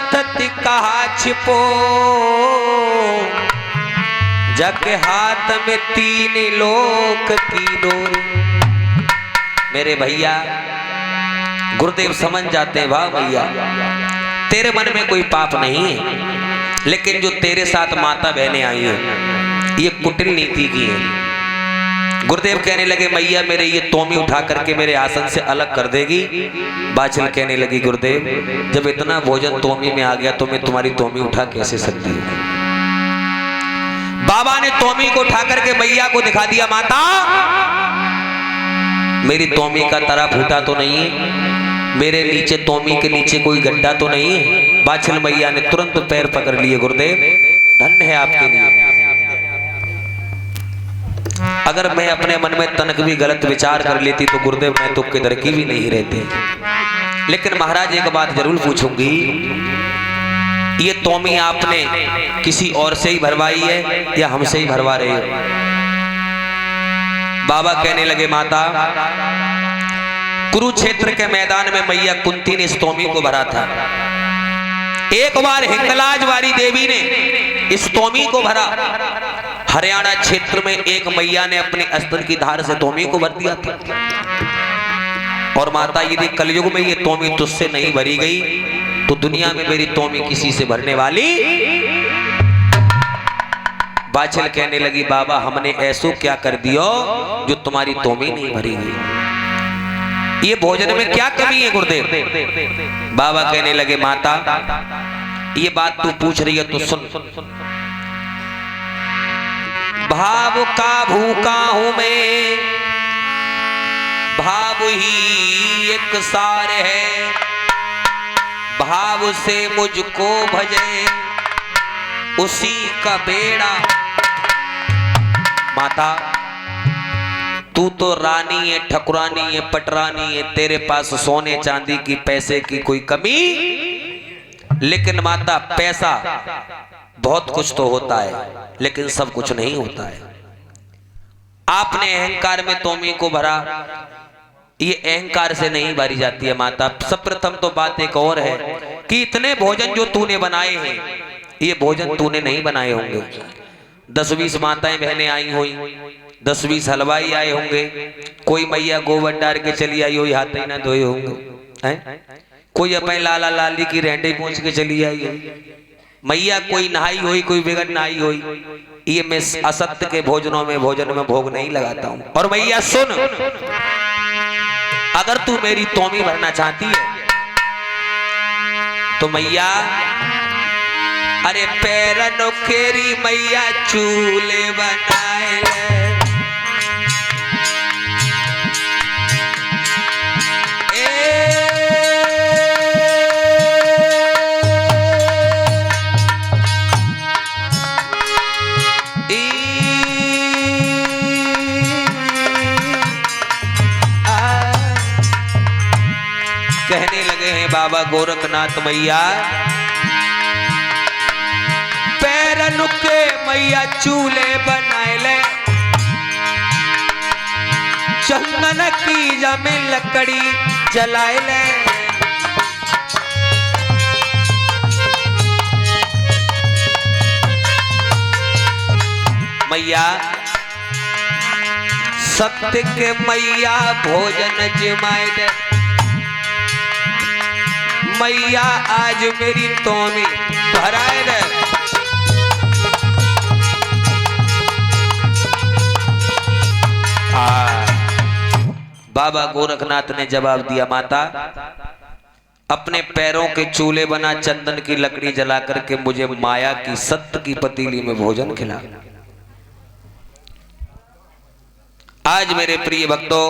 नाथ कहा छिपो, जग हाथ में 3 लोक की डोरी। मेरे भैया गुरुदेव समझ जाते हैं, वाह भैया तेरे मन में कोई पाप नहीं है, लेकिन जो तेरे साथ माता बहनें आई हैं ये कुटिल नीति की है। गुरुदेव कहने लगे मैया मेरे ये तोमी उठा करके मेरे आसन से अलग कर देगी। बाछिल कहने लगी गुरुदेव जब इतना भोजन तोमी में आ गया तो मैं तुम्हारी तोमी उठा कैसे सकती हूँ। बाबा ने तोमी को उठा करके मैया को दिखा दिया, माता मेरी तोमी का तरा फूटा तो नहीं है, मेरे नीचे तोमी के नीचे कोई गड्ढा तो नहीं है। बाछिल मैया ने तुरंत पैर पकड़ लिए, गुरुदेव धन्य है आपके लिए। अगर मैं अपने मन में तनक भी गलत विचार कर लेती तो गुरुदेव मैं तो किधर की भी नहीं रहते। लेकिन महाराज एक बात जरूर पूछूंगी, ये तोमी आपने किसी और से ही भरवाई है या हमसे ही भरवा रहे हो। बाबा कहने लगे माता कुरुक्षेत्र के मैदान में मैया कुंती ने इस तोमी को भरा था। एक बार हिंगलाज वाली देवी ने इस तोमी को भरा। हरियाणा क्षेत्र में एक मैया ने अपने अस्त्र की धार से तोमी को भर दिया था। और माता यदि कलयुग में ये तोमी तुझसे नहीं भरी गई तो दुनिया में मेरी तोमी किसी से भरने वाली। बाछिल कहने लगी बाबा हमने ऐसो क्या कर दियो जो तुम्हारी तोमी नहीं भरी गई, ये भोजन में क्या कमी है गुरुदेव। बाबा कहने लगे माता ये बात तू पूछ रही है तो सुन। भाव का भूखा हूं मैं, भाव ही एक सार है, भाव से मुझको भजे उसी का बेड़ा। माता तू तो रानी है, ठकुरानी है, पटरानी है, तेरे पास सोने चांदी की पैसे की कोई कमी। लेकिन माता पैसा बहुत कुछ तो होता है लेकिन सब कुछ नहीं होता है। आपने अहंकार में तोमी को भरा, ये अहंकार से नहीं भरी जाती है माता। सर्वप्रथम तो बात एक और है कि इतने भोजन जो तूने बनाए हैं ये भोजन तूने नहीं बनाए होंगे। 10-20 माताएं बहनें आई हुई, 10-20 हलवाई आए होंगे, कोई मैया गोबर डाल के चली आई हुई हाथ ही ना धोए होंगे, कोई अपने लाला लाली की रेंडे पहुंच के चली आई हुई मैया, कोई नहाई हुई कोई बिगड़ नहाई हुई। ये मैं असत्य के भोजनों में भोजन में भोग नहीं लगाता हूं। और मैया सुन, अगर तू मेरी तोमी भरना चाहती है तो मैया अरे पैरन केरी मैया चूल्हे बनाए ले। कहने लगे हैं बाबा गोरखनाथ मैया पैरन के मैया चूल्हे बनाए ले, चंदन की जमे लकड़ी जलाए ले। मैया सत्य के मैया भोजन जमाए ले। मैया आज मेरी तोमी भराए ले। बाबा गोरखनाथ ने जवाब दिया माता अपने पैरों के चूल्हे बना चंदन की लकड़ी जला करके मुझे माया की सत्य की पतीली में भोजन खिला। आज मेरे प्रिय भक्तों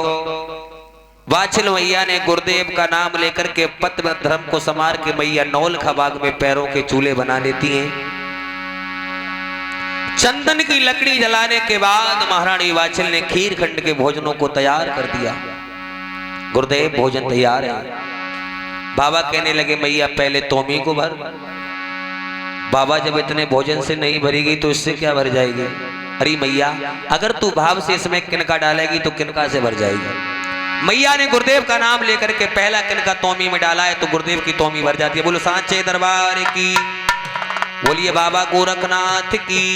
बाछिल मैया ने गुरुदेव का नाम लेकर के पत्र धर्म को संवार के मैया नौलखा बाग में पैरों के चूल्हे बना लेती हैं। चंदन की लकड़ी जलाने के बाद महारानी बाछिल ने खीर खंड के भोजनों को तैयार कर दिया। गुरुदेव भोजन तैयार है। बाबा कहने लगे मैया पहले तोमी को भर। बाबा जब इतने भोजन से नहीं भरी गई तो इससे क्या भर जाएगी। अरे मैया अगर तू भाव से इसमें किनका डालेगी तो किनका से भर जाएगी। मैया ने गुरुदेव का नाम लेकर के पहला तिनका तौमी में डाला है तो गुरुदेव की तौमी भर जाती है। बोलो सांचे दरबार की, बोलिए बाबा गोरखनाथ की।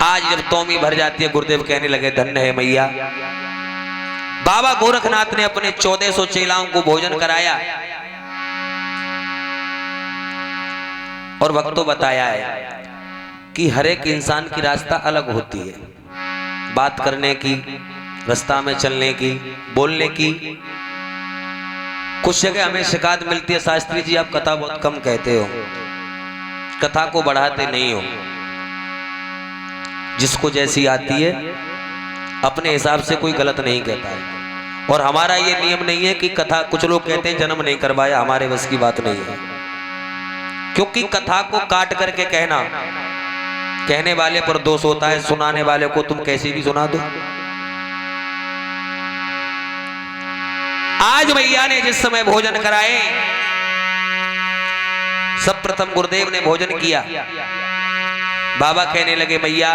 आज जब तौमी भर जाती है गुरुदेव कहने लगे धन्य है मैया। बाबा गोरखनाथ ने अपने 1400 चेलाओं को भोजन कराया और भक्तों बताया है कि हर एक इंसान की रास्ता अलग होती है, बात करने की, रास्ता में चलने की, बोलने की। कुछ जगह हमें शिकायत मिलती है, शास्त्री जी आप कथा बहुत कम कहते हो, कथा को बढ़ाते नहीं हो। जिसको जैसी आती है अपने हिसाब से कोई गलत नहीं कहता है। और हमारा ये नियम नहीं है कि कथा, कुछ लोग कहते हैं जन्म नहीं करवाया, हमारे बस की बात नहीं है। क्योंकि कथा को काट करके कहना, कहने वाले पर दोष होता है, सुनाने वाले को तुम कैसे भी सुना दो। आज मैया ने जिस समय भोजन कराए, सब प्रथम गुरुदेव ने भोजन किया। बाबा कहने लगे मैया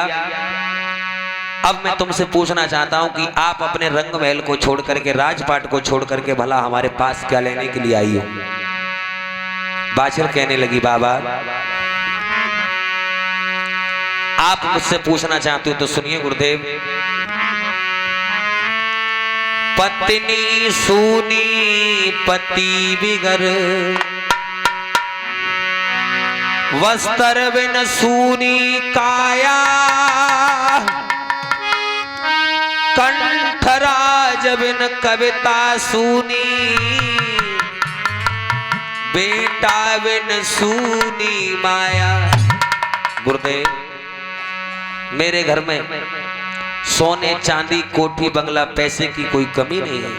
अब मैं तुमसे पूछना चाहता हूं कि आप अपने रंग महल को छोड़ करके, राजपाट को छोड़ करके भला हमारे पास क्या लेने के लिए आई हो। बाछड़ कहने लगी बाबा आप मुझसे पूछना चाहते हो तो सुनिए गुरुदेव। पत्नी सूनी पति बिगर, वस्त्र बिन सूनी काया, कंठराज बिन कविता सूनी, बेटा बिन सूनी माया। गुरुदेव मेरे घर में सोने चांदी कोठी बंगला पैसे की कोई कमी नहीं है,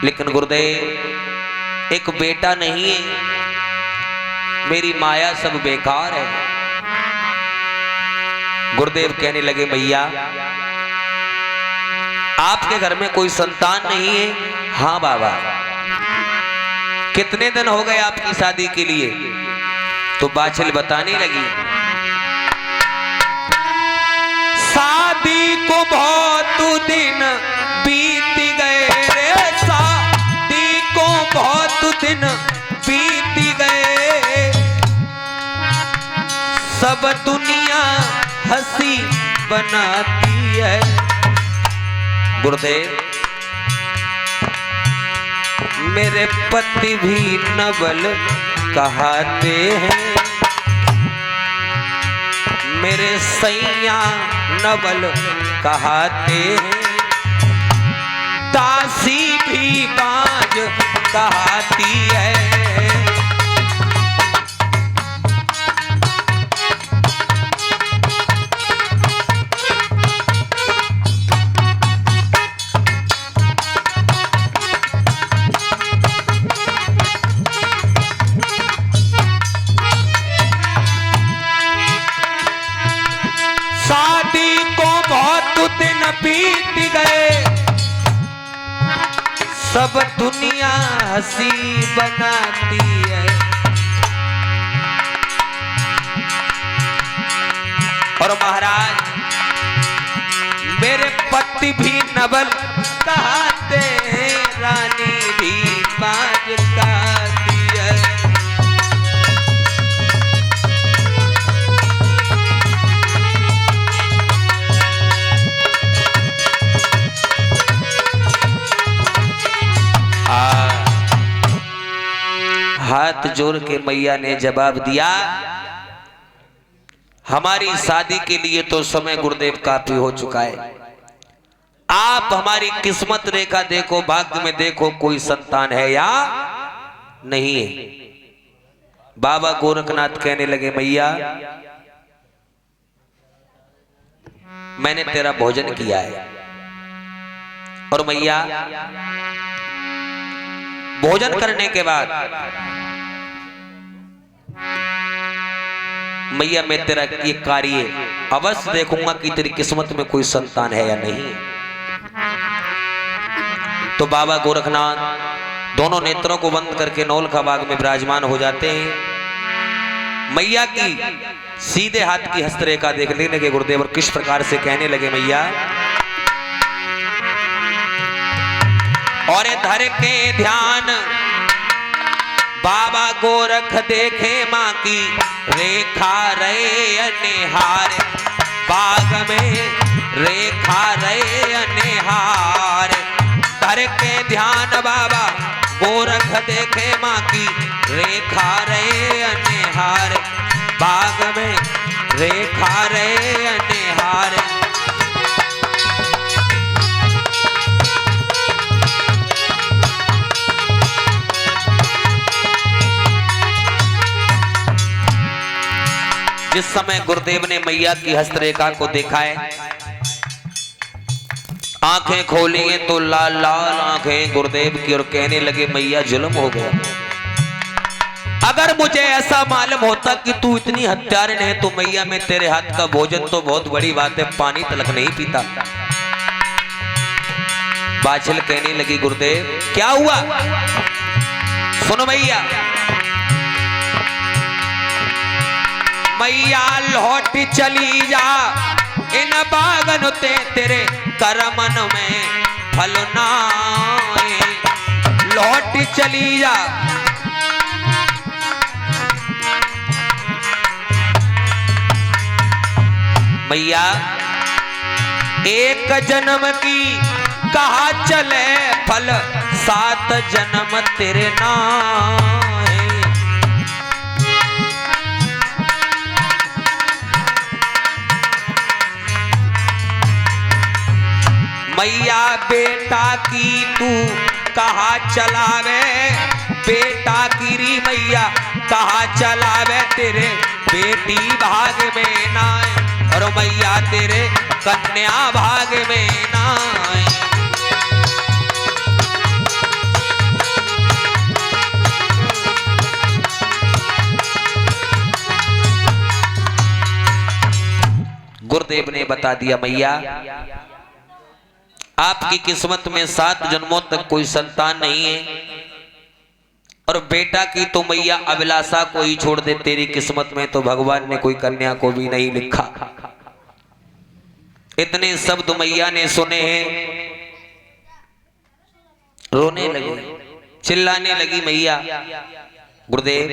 लेकिन गुरुदेव एक बेटा नहीं है, मेरी माया सब बेकार है। गुरुदेव कहने लगे मैया आपके घर में कोई संतान नहीं है। हाँ बाबा। कितने दिन हो गए आपकी शादी के लिए? तो बाछल बताने लगी शादी को बहुत दिन बीत गए रे, शादी को बहुत दिन बीत गए, सब दुनिया हंसी बनाती है। गुरुदेव मेरे पति भी नवल कहते हैं, मेरे सैया नवल कहते हैं, दासी भी बाज कहती है। शादी को बहुत दिन बीत गए, सब दुनिया हंसी बनाती है। और महाराज मेरे पति भी नवल कहते हैं, रानी भी बाज कहती है। हाथ जोड़ के मैया ने जवाब दिया हमारी शादी के लिए तो समय गुरुदेव काफी हो चुका है, आप हमारी किस्मत रेखा देखो, भाग्य में देखो कोई संतान है या नहीं है। बाबा गोरखनाथ कहने लगे मैया मैंने तेरा भोजन किया है, और मैया भोजन करने के बाद मैया मैं तेरा ये कार्य अवश्य देखूंगा कि तेरी किस्मत में कोई संतान है या नहीं। तो बाबा गोरखनाथ दोनों नेत्रों को बंद करके नौलखा बाग में विराजमान हो जाते हैं। मैया की सीधे हाथ की हस्तरेखा देख लेने के गुरुदेव और किस प्रकार से कहने लगे मैया और धर के ध्यान बाबा गोरख देखे माँ की रेखा रे निहार, बाग में रेखा रे निहार। धर के ध्यान बाबा गोरख देखे माँ की रेखा रे निहार, बाग में रेखा रे निहार। जिस समय गुरुदेव ने मैया की हस्तरेखा को देखा है, आंखें खोली हैं तो लाल लाल आंखें गुरुदेव की, और कहने लगे मैया जुल्म हो गया। अगर मुझे ऐसा मालूम होता कि तू इतनी हत्यारन है तो मैया मैं तेरे हाथ का भोजन तो बहुत बड़ी बात है, पानी तलक नहीं पीता। बाछल कहने लगी गुरुदेव क्या हुआ? सुनो मैया, मैया लौट चली जा इन बागन ते तेरे करमन में फल ना, लौट चली जा। मैया एक जन्म की कहा चले फल, 7 जन्म तेरे नाम। मैया बेटा की तू कहा चलावे, बेटा की री मैया कहा चलावे, तेरे बेटी भाग में ना, और मैया तेरे कन्या भाग में ना। गुरुदेव ने बता दिया मैया आपकी किस्मत में 7 जन्मों तक कोई संतान नहीं है, और बेटा की तो मैया अभिलाषा को ही छोड़ दे, तेरी किस्मत में तो भगवान ने कोई कन्या को भी नहीं लिखा। इतने शब्द मैया ने सुने हैं, रोने लगी, चिल्लाने लगी मैया गुरुदेव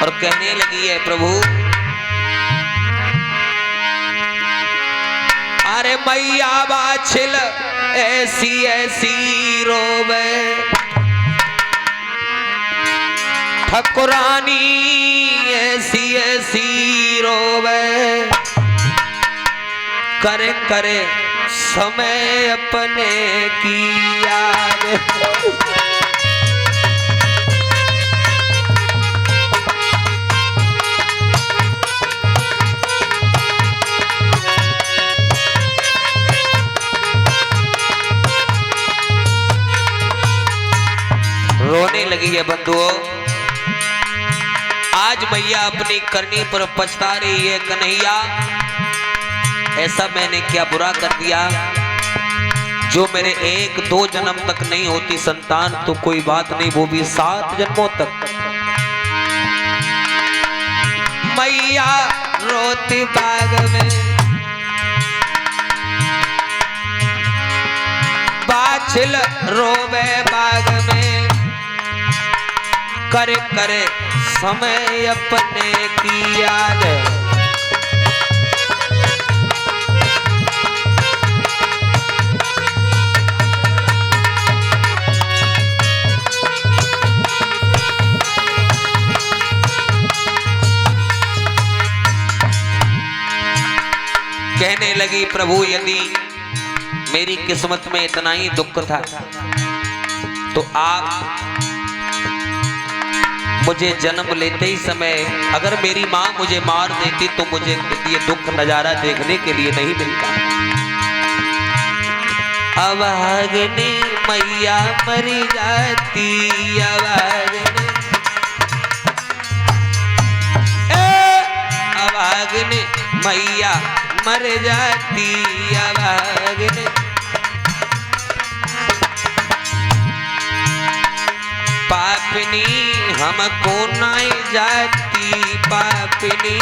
और कहने लगी है प्रभु अरे मैया बाछिल ऐसी ऐसी रोवे, ठकुरानी ऐसी ऐसी रोवे, करे करे समय अपने की याद। रोने लगी है बंधुओं, आज मैया अपनी करनी पर पछता रही है। कन्हैया ऐसा मैंने क्या बुरा कर दिया, जो मेरे 1-2 जन्म तक नहीं होती संतान तो कोई बात नहीं, वो भी 7 जन्मों तक। मैया रोती बाग में, बाछिल रोवे बाग में, करे करे समय अपने की याद। कहने लगी प्रभु यदि मेरी किस्मत में इतना ही दुख था तो आप मुझे जन्म लेते ही समय अगर मेरी माँ मुझे मार देती तो मुझे ये दुख नजारा देखने के लिए नहीं मिलता। अभागनी मैया मरी जाती, अभागनी अभागनी मैया मर जाती, अभागनी पापनी हमको नहीं जाती, पापनी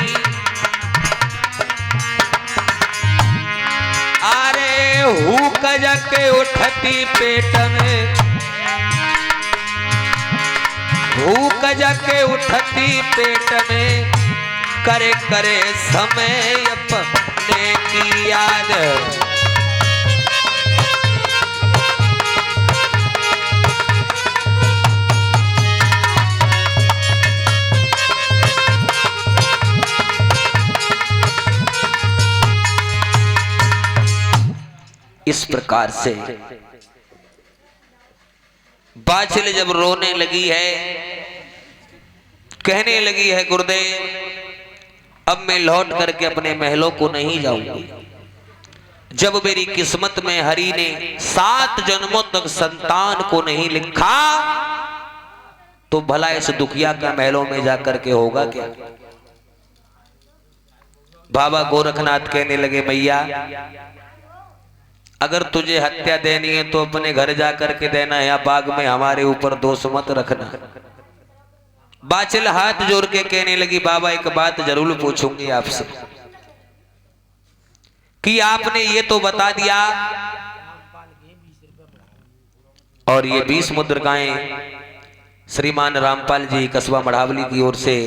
भूख जके उठती पेट में, भूख जके उठती पेट में, करे करे समय अपने की याद। इस प्रकार से बाछिल जब रोने लगी है, कहने लगी है गुरुदेव अब मैं लौट करके अपने महलों को नहीं जाऊंगी। जब मेरी किस्मत में हरि ने 7 जन्मों तक संतान को नहीं लिखा तो भला इस दुखिया का महलों में जाकर के होगा क्या। बाबा गोरखनाथ कहने लगे मैया अगर तुझे हत्या देनी है तो अपने घर जाकर के देना है, या बाग में हमारे ऊपर दोष मत रखना। बाछिल हाथ जोड़ के कहने लगी बाबा एक बात जरूर पूछूंगी आपसे कि आपने ये तो बता दिया और ये 20 मुद्रिकाएं श्रीमान रामपाल जी कस्बा मढ़ावली की ओर से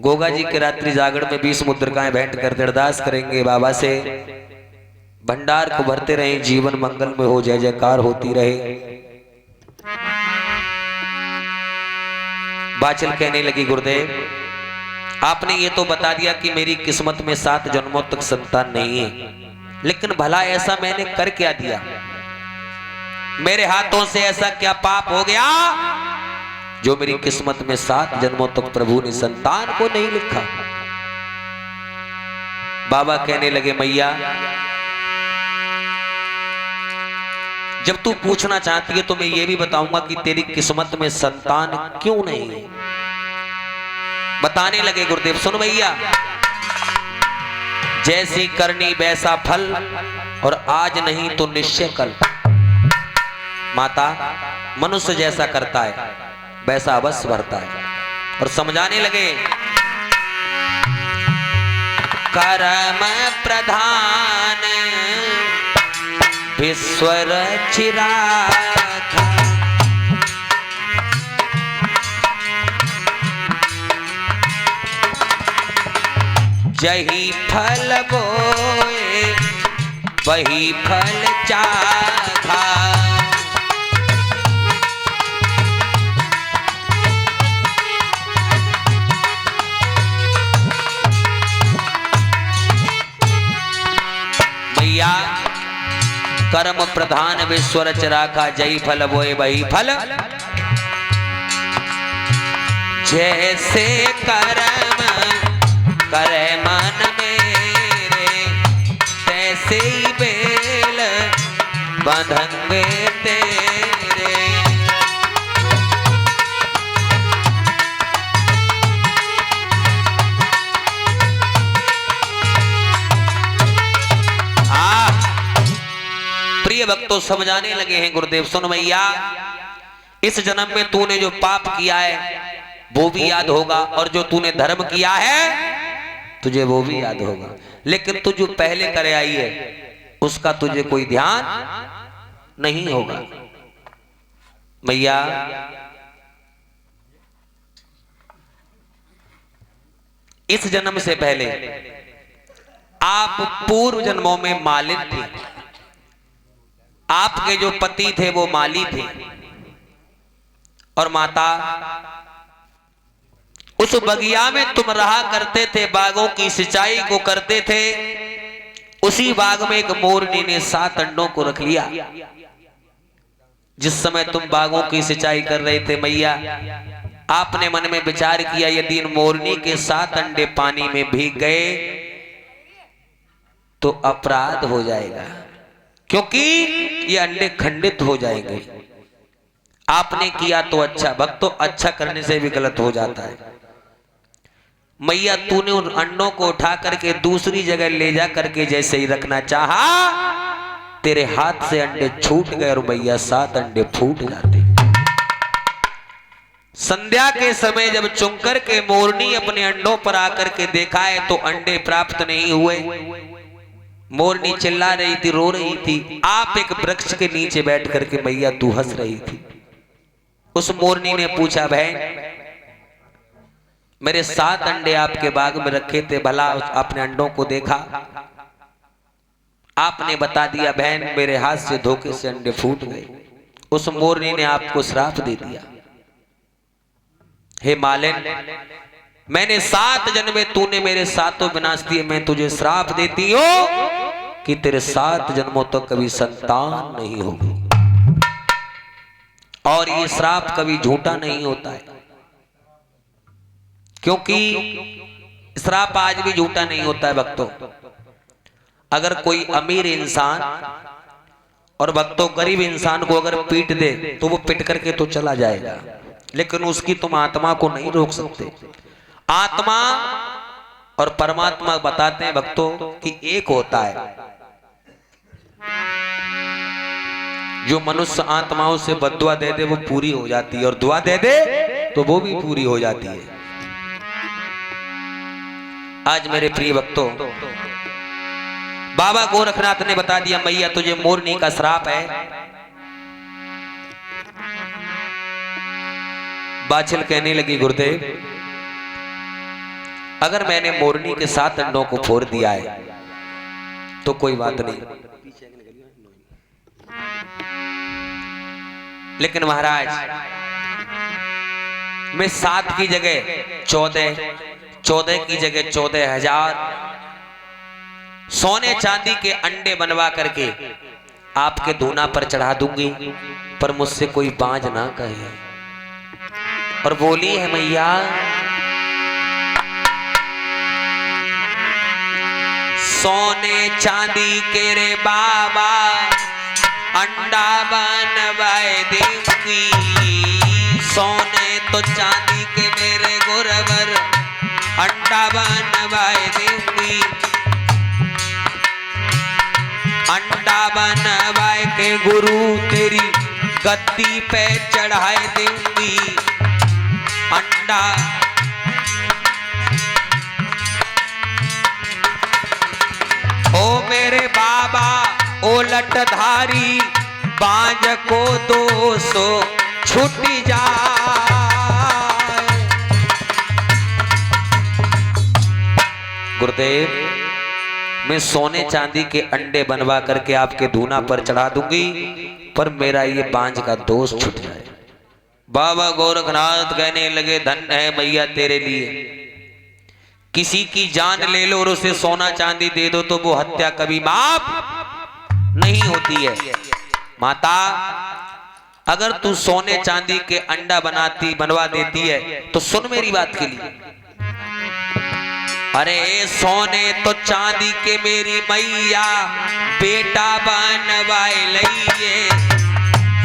गोगा जी के रात्रि जागरण में 20 मुद्रिकाएं भेंट कर अरदास करेंगे बाबा से भंडार को भरते रहे, जीवन मंगल में हो, जय जयकार होती रहे। बाछिल कहने लगी गुरुदेव आपने ये तो बता दिया कि मेरी किस्मत में 7 जन्मों तक संतान नहीं है, लेकिन भला ऐसा मैंने कर क्या दिया, मेरे हाथों से ऐसा क्या पाप हो गया जो मेरी किस्मत में 7 जन्मों तक प्रभु ने संतान को नहीं लिखा। बाबा कहने लगे मैया जब तू पूछना चाहती है तो मैं ये भी बताऊंगा कि तेरी किस्मत में संतान क्यों नहीं है। बताने लगे गुरुदेव सुन भैया जैसी करनी वैसा फल और आज नहीं तो निश्चय कल। माता मनुष्य जैसा करता है वैसा अवश्य भरता है। और समझाने लगे कर्म प्रधान विश्वर चिराखा, जही फल बोए वही फल चाखा। भैया कर्म प्रधान विश्वर चराखा, जय फल बोए वही फल। जैसे कर्म करे मन मेरे तैसे ही बेल बंधंगे तेरे। प्रिय भक्तों समझाने लगे हैं गुरुदेव सुन भैया इस जन्म में तूने जो पाप किया है वो भी याद होगा और जो तूने धर्म किया है तुझे वो भी याद होगा, लेकिन तू जो पहले करे आई है उसका तुझे कोई ध्यान नहीं होगा। भैया इस जन्म से पहले आप पूर्व जन्मों में मालिक थे, आपके जो पति थे वो माली थे और माता उस बगिया में तुम रहा करते थे, बागों की सिंचाई को करते थे। उसी बाग में एक मोरनी ने 7 अंडों को रख लिया। जिस समय तुम बागों की सिंचाई कर रहे थे मैया आपने मन में विचार किया यदि इन मोरनी के 7 अंडे पानी में भीग गए तो अपराध हो जाएगा, क्योंकि ये अंडे खंडित हो जाएंगे। आपने किया तो अच्छा, भक्तों अच्छा करने से भी गलत हो जाता है। मैया तूने उन अंडों को उठा करके दूसरी जगह ले जा करके जैसे ही रखना चाहा तेरे हाथ से अंडे छूट गए और मैया 7 अंडे फूट जाते। संध्या के समय जब चुंकर के मोरनी अपने अंडों पर आकर के देखा है तो अंडे प्राप्त नहीं हुए। मोरनी चिल्ला रही थी, रो रही थी। आप एक वृक्ष के नीचे बैठ करके मैया तू हंस रही थी। उस मोरनी ने पूछा, बहन मेरे 7 अंडे आपके बाग में रखे थे, भला आपने अंडों को देखा? आपने बता दिया, बहन मेरे हाथ से धोखे से अंडे फूट गए। उस मोरनी ने आपको श्राप दे दिया। हे मालिन, मैंने 7 जन्मे तूने मेरे 7 विनाश दिए, मैं तुझे श्राप देती हूं कि तेरे 7 जन्मों तक तो कभी संतान नहीं होगी। और ये श्राप कभी झूठा नहीं होता है, क्योंकि श्राप आज भी झूठा नहीं होता है भक्तों। अगर कोई अमीर इंसान और भक्तों गरीब इंसान को अगर पीट दे तो वो पिट करके तो चला जाएगा, लेकिन उसकी तुम आत्मा को नहीं रोक सकते। आत्मा और परमात्मा बताते हैं भक्तों कि एक होता है। जो मनुष्य आत्माओं से बद्दुआ दे दे वो पूरी हो जाती है, और दुआ दे दे तो वो भी पूरी हो जाती है। आज मेरे प्रिय भक्तों, बाबा गोरखनाथ ने बता दिया, मैया तुझे मोरनी का श्राप है। बाछिल कहने लगी, गुरुदेव अगर मैंने मोरनी के 7 अंडों को फोड़ दिया है तो कोई बात नहीं, लेकिन महाराज मैं 7 की जगह 14 की जगह 14,000 सोने चांदी के अंडे बनवा करके आपके धूना पर चढ़ा दूंगी, पर मुझसे कोई बाज ना कहे। और बोली है मैया, सोने चांदी के रे बाबा अंडा बनवाए देंगी, सोने तो चांदी के मेरे गुरवर अंडा बनवाए देंगी, अंडा बनवाए के गुरु तेरी गद्दी पे चढ़ाए देंगी। अंडा ओ मेरे बाबा ओ लटधारी, बांझ को 200 छूट जाए। गुरुदेव मैं सोने चांदी के अंडे बनवा करके आपके धूना पर चढ़ा दूंगी, पर मेरा ये बांझ का दोष छूट जाए। बाबा गोरखनाथ कहने लगे, धन्य है मैया तेरे लिए, किसी की जान ले लो और उसे सोना चांदी दे दो तो वो हत्या कभी माफ नहीं होती है। माता अगर तू सोने चांदी के अंडा बनवा देती है तो सुन मेरी बात के लिए। अरे सोने तो चांदी के मेरी मैया बेटा बनवाए लइए,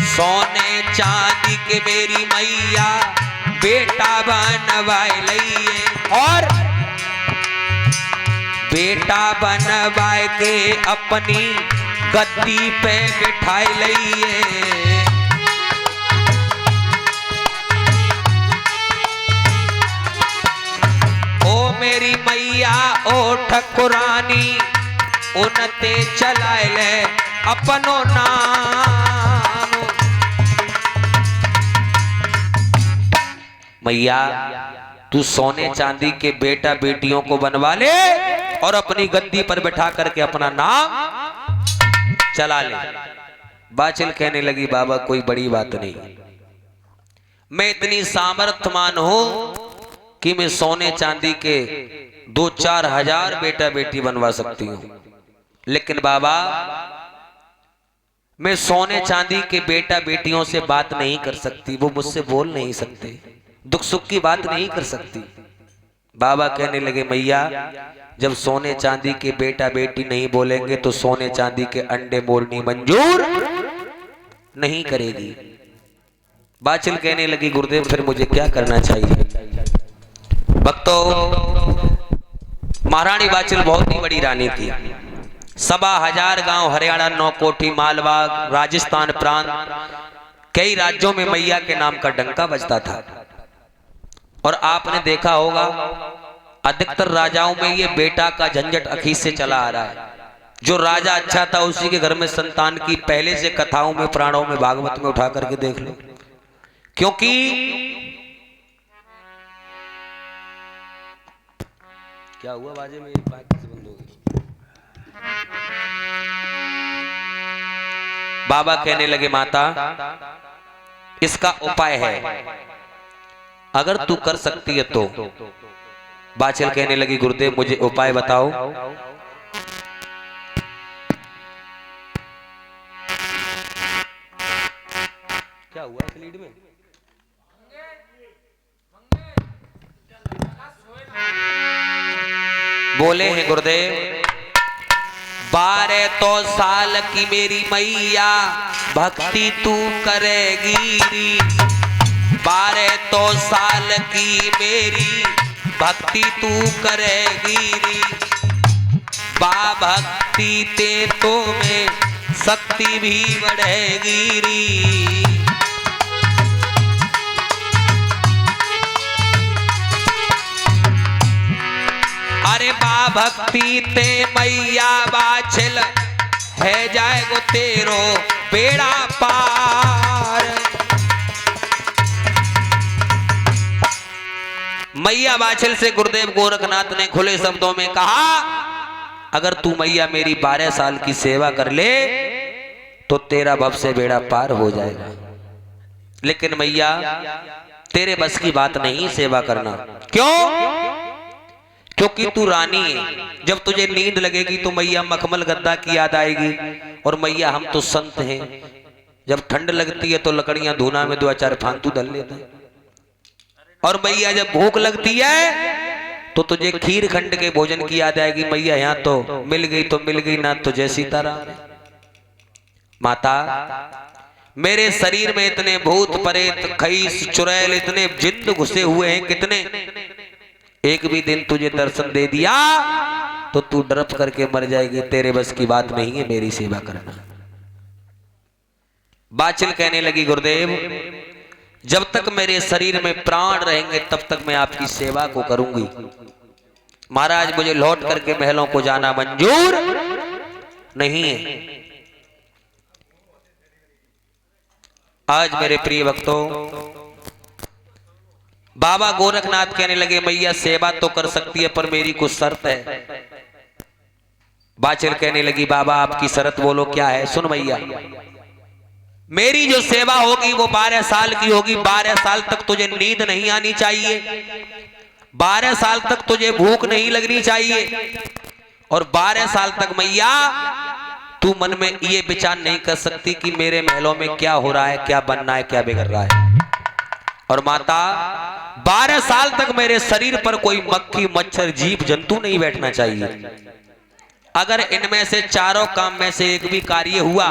सोने चांदी के मेरी मैया बेटा बनवाए लइए, और बेटा बनवाए के अपनी गद्दी पे बिठाए लइए। ओ मेरी मैया ओ ठकुरानी उनते चलाए ले अपनो नाम। मैया तू सोने चांदी के बेटा बेटियों को बनवा ले और अपनी गद्दी पर बैठा करके अपना नाम चला ले। बाछिल कहने लगी, बाबा कोई बड़ी बात नहीं, मैं इतनी सामर्थ्यवान हूं कि मैं सोने चांदी के 2-4 हजार बेटा बेटी बनवा सकती हूं, लेकिन बाबा मैं सोने चांदी के बेटा बेटियों से बात नहीं कर सकती, वो मुझसे बोल नहीं सकते, दुख सुख की बात नहीं कर सकती। बाबा कहने लगे, मैया जब सोने चांदी के बेटा बेटी नहीं बोलेंगे तो सोने चांदी के अंडे मोरनी मंजूर नहीं करेगी। बाछिल कहने लगी, गुरुदेव फिर मुझे क्या करना चाहिए? भक्तों महारानी बाछिल बहुत ही बड़ी रानी थी। 1,000 गांव, हरियाणा, 9 कोठी, मालवाग, राजस्थान प्रांत, कई राज्यों में मैया के नाम का डंका बजता था। और आपने देखा होगा अधिकतर राजाओं में ये बेटा का झंझट अखीर से चला आ रहा है जो राजा अच्छा था उसी के घर में संतान की, पहले से कथाओं में, पुराणों में, भागवत में उठा करके देख लो। क्योंकि क्या हुआ बाजे में, बात कैसे बंद हो गई? बाबा कहने लगे माता इसका उपाय है, अगर तू कर सकती है तो। बाछल कहने लगी गुरुदेव मुझे उपाय बताओ। क्या हुआ इस लीड में? बोले हैं गुरुदेव 12 तो साल की मेरी मैया भक्ति तू करेगी, 12 तो साल की मेरी भक्ति तू करेगी, बा भक्ति ते तो में शक्ति भी बढ़ेगी री। अरे बा भक्ति ते मैया बाछल है जाएगो तेरो बेड़ा पार। मैया बाछल से गुरुदेव गोरखनाथ ने खुले शब्दों में कहा अगर तू मैया मेरी 12 साल की सेवा कर ले तो तेरा भव से बेड़ा पार हो जाएगा, लेकिन मैया तेरे बस की बात नहीं सेवा करना। क्यों? क्योंकि तू रानी है, जब तुझे नींद लगेगी तो मैया मखमल गद्दा की याद आएगी, और मैया हम तो संत हैं, जब ठंड लगती है तो लकड़ियां धूना में 2-4 फांतू डल लेते हैं, और मैया जब भूख लगती है तो तुझे खीर खंड के भोजन की याद आएगी। मैया यहाँ तो मिल गई ना तो जय सीताराम। माता मेरे शरीर में इतने भूत प्रेत खईस चुड़ैल इतने जिन्न घुसे हुए हैं कितने, एक भी दिन तुझे दर्शन दे दिया तो तू डरप करके मर जाएगी, तेरे बस की बात नहीं है मेरी सेवा करना। बाछिल कहने लगी गुरुदेव जब तक मेरे शरीर में प्राण रहेंगे तब तक मैं आपकी सेवा को करूंगी। महाराज मुझे लौट करके महलों को जाना मंजूर नहीं है। आज मेरे प्रिय भक्तों बाबा गोरखनाथ कहने लगे मैया सेवा तो कर सकती है पर मेरी कुछ शर्त है। बाछिल कहने लगी बाबा आपकी शर्त बोलो क्या है। सुन मैया मेरी जो सेवा होगी वो 12 साल की होगी। 12 साल तक तुझे नींद नहीं आनी चाहिए, 12 साल तक तुझे भूख नहीं लगनी चाहिए, और 12 साल तक मैया तू मन में ये विचार नहीं कर सकती कि मेरे महलों में क्या हो रहा है, क्या बनना है, क्या बिगड़ रहा है। और माता 12 साल तक मेरे शरीर पर कोई मक्खी मच्छर जीव जंतु नहीं बैठना चाहिए। अगर इनमें से चारों काम में से एक भी कार्य हुआ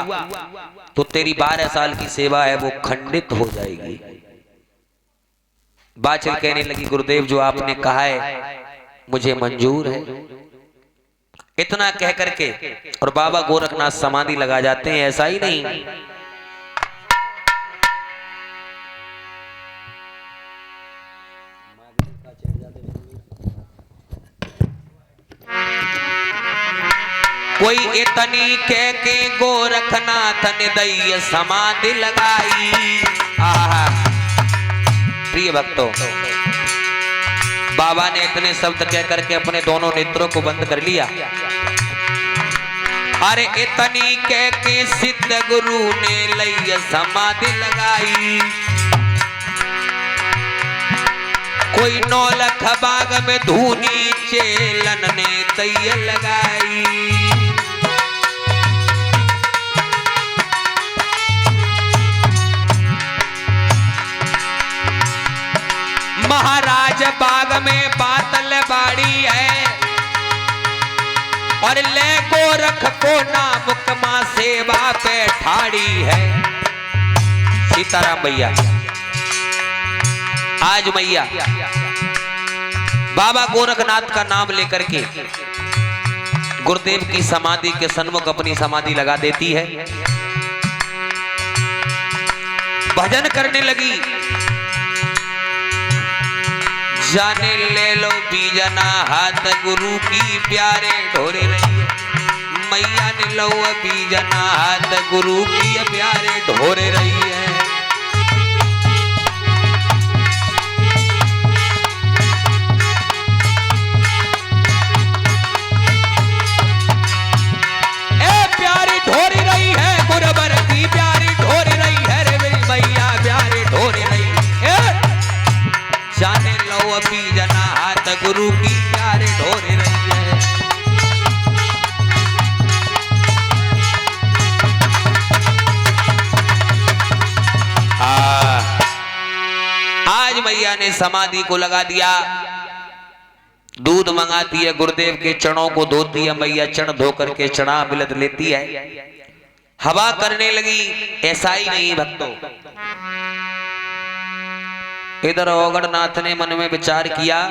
तो तेरी 12 साल की सेवा है वो खंडित हो जाएगी। बाछिल कहने लगी गुरुदेव जो आपने कहा है मुझे मंजूर है। इतना कह करके और बाबा गोरखनाथ समाधि लगा जाते हैं। ऐसा ही नहीं कोई इतनी कह के गोरखनाथ ने दैय समाधि लगाई। आहा प्रिय भक्तों बाबा ने इतने शब्द कह करके अपने दोनों नेत्रों को बंद कर लिया। अरे इतनी कह के सिद्ध गुरु ने लैय समाधि लगाई। कोई 9 लाख बाग में धूनी चेलन ने दैय लगाई। महाराज बाग में बातल बाड़ी है और ले गोरख को नाम कमा सेवा पे ठाड़ी है। सीताराम भैया आज मैया बाबा गोरखनाथ का नाम लेकर के गुरुदेव की समाधि के सन्मुख अपनी समाधि लगा देती है, भजन करने लगी। जाने ले लो बीजना हाथ गुरु की प्यारे ढोरे रही मैया ने लो बीजना हाथ गुरु की प्यारे ढोरे रही है। ए प्यारी ढोरी रही है गुरबर की प्यारी ढोरी रही है रे मेरी मैया प्यारी ढोरी रही है। जाने लो बीजना हाथ गुरु की प्यारे ढोरी रही है। आज मैया ने समाधि को लगा दिया, दूध मंगाती है, गुरुदेव के चरणों को धोती है मैया, चरण धो करके चढ़ा बिलत लेती है, हवा करने लगी। ऐसा ही नहीं भक्तों, इधर ओगड़नाथ ने मन में विचार किया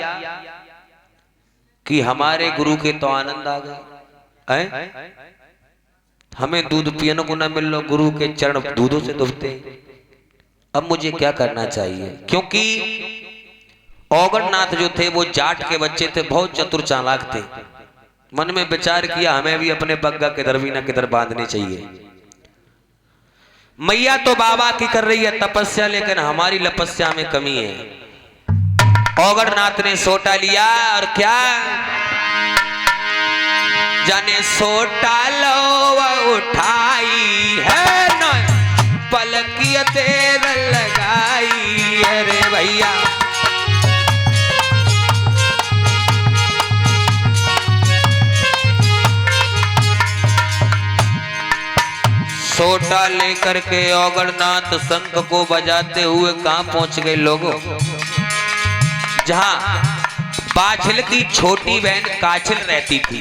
कि हमारे गुरु के तो आनंद आ गए, हमें दूध पियने को ना मिल लो, गुरु के चरण दूधों से धोते, अब मुझे क्या करना चाहिए। क्योंकि ओगड़नाथ जो थे वो जाट के बच्चे थे, बहुत चतुर चालाक थे। मन में विचार किया हमें भी अपने बग्गा किधर भी ना किधर बांधने चाहिए। मैया तो बाबा की कर रही है तपस्या, लेकिन हमारी तपस्या में कमी है। ओगड़नाथ ने सोटा लिया और क्या जाने सोटा लो उठाई है न पलकिया तेरा लगाई। अरे भैया सोटा लेकर के ओगड़नाथ शंख को बजाते हुए कहां पहुंच गए लोगों, जहां बाछिल की छोटी बहन काछिल रहती थी।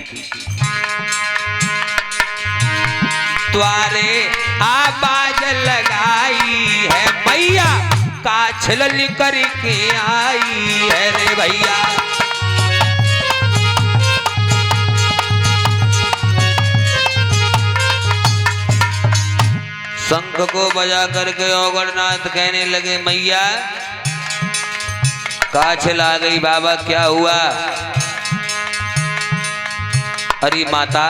द्वारे आवाज लगाई है मैया काछिल लेकर के आई है रे भैया। शंख को बजा करके ओगड़नाथ कहने लगे मैया काछिल आ गई। बाबा क्या हुआ? अरे माता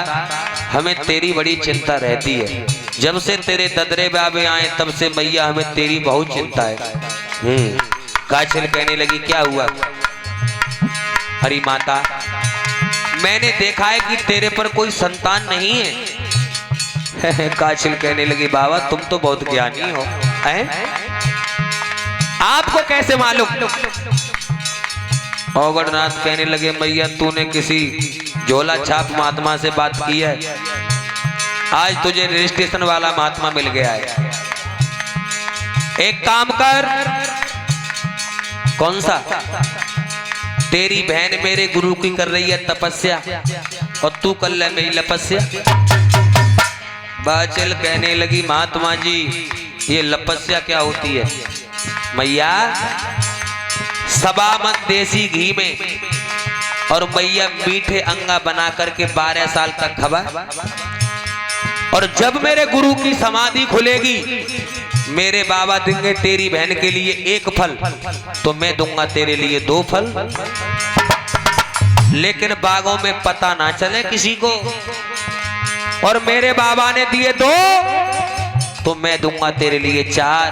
हमें तेरी बड़ी चिंता रहती है, जब से तेरे ददरे बाबे आए तब से मैया हमें तेरी बहुत चिंता है। काछिल कहने लगी क्या हुआ? अरे माता मैंने देखा है कि तेरे पर कोई संतान नहीं है। काछिल कहने लगी बाबा तुम तो बहुत ज्ञानी हो, आपको कैसे मालूम? ओगड़नाथ कहने लगे मैया तूने किसी झोला छाप महात्मा से बात की है, आज तुझे रजिस्ट्रेशन वाला महात्मा मिल गया है। एक काम कर, कौन सा? तेरी बहन मेरे गुरु की कर रही है तपस्या और तू कर ले मेरी लपस्या। बाछिल कहने लगी महात्मा जी ये लपस्या क्या होती है? मैया सबामन देसी घी में और मैया मीठे अंगा बना करके 12 साल तक खबा, और जब मेरे गुरु की समाधि खुलेगी मेरे बाबा देंगे तेरी बहन के लिए 1 फल, तो मैं दूंगा तेरे लिए 2 फल, लेकिन बागों में पता ना चले किसी को। और मेरे बाबा ने दिए 2 तो मैं दूंगा तेरे लिए 4।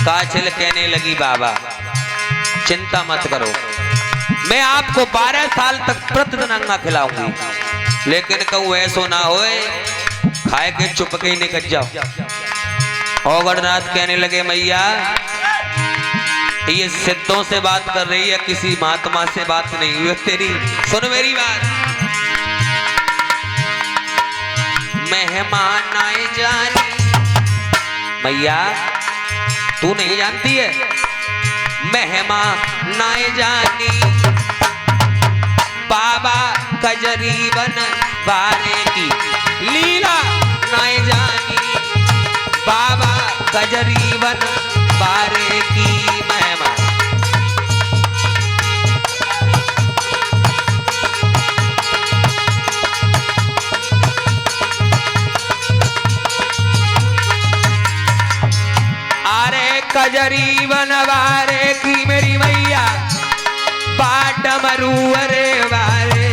काछिल कहने लगी बाबा चिंता मत करो, मैं आपको 12 साल तक प्रतिदिन अंगा खिलाऊंगी, लेकिन कहूँ ऐसो ना होए खाए के चुप के ही निकल जाओ। ओगड़नाथ कहने लगे मैया ये सिद्धों से बात कर रही है, किसी महात्मा से बात नहीं हुई तेरी। सुन मेरी बात, मेहमान आए जाने मैया तू नहीं जानती है, मेहमान आए जानी बाबा कजरी बन बारे की लीला नाए जानी, बाबा कजरी बन बारे की मेहमान। कजरी बनवारे की मेरी मैया बाट मरू अरे वारे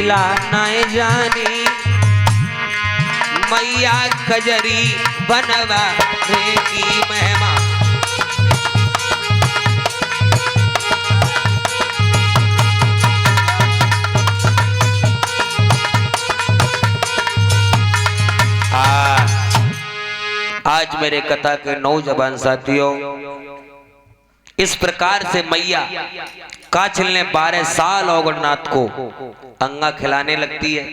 लीला नाय जानी, मैया कजरी बनवा रे की महिमा। आज मेरे कथा के नौजवान साथियों, इस प्रकार से मैया काछल ने 12 साल औगणनाथ को अंगा खिलाने लगती है।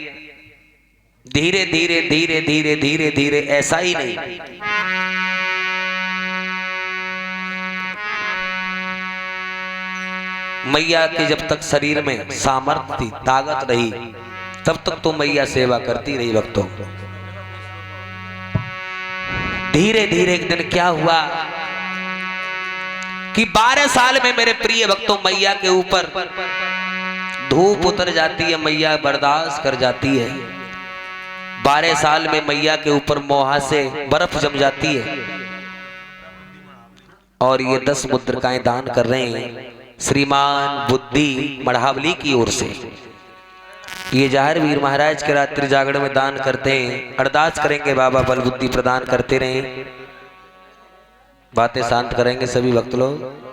धीरे धीरे धीरे धीरे धीरे धीरे, ऐसा ही नहीं, मैया के जब तक शरीर में सामर्थ्य थी, ताकत रही, तब तक तो मैया सेवा करती रही भक्तों। धीरे धीरे एक दिन क्या हुआ कि 12 साल में मेरे प्रिय भक्तों मैया के ऊपर धूप उतर जाती है, मैया बर्दाश्त कर जाती है। 12 साल में मैया के ऊपर मोहा से बर्फ जम जाती है और ये 10 मुद्रिकाएं दान कर रहे हैं श्रीमान बुद्धि मढ़ावली की ओर से। ये जाहिर वीर महाराज के रात्रि जागरण में दान करते हैं। अरदास करेंगे बाबा बल बुद्धि प्रदान करते रहें। बातें शांत करेंगे सभी भक्त लोग।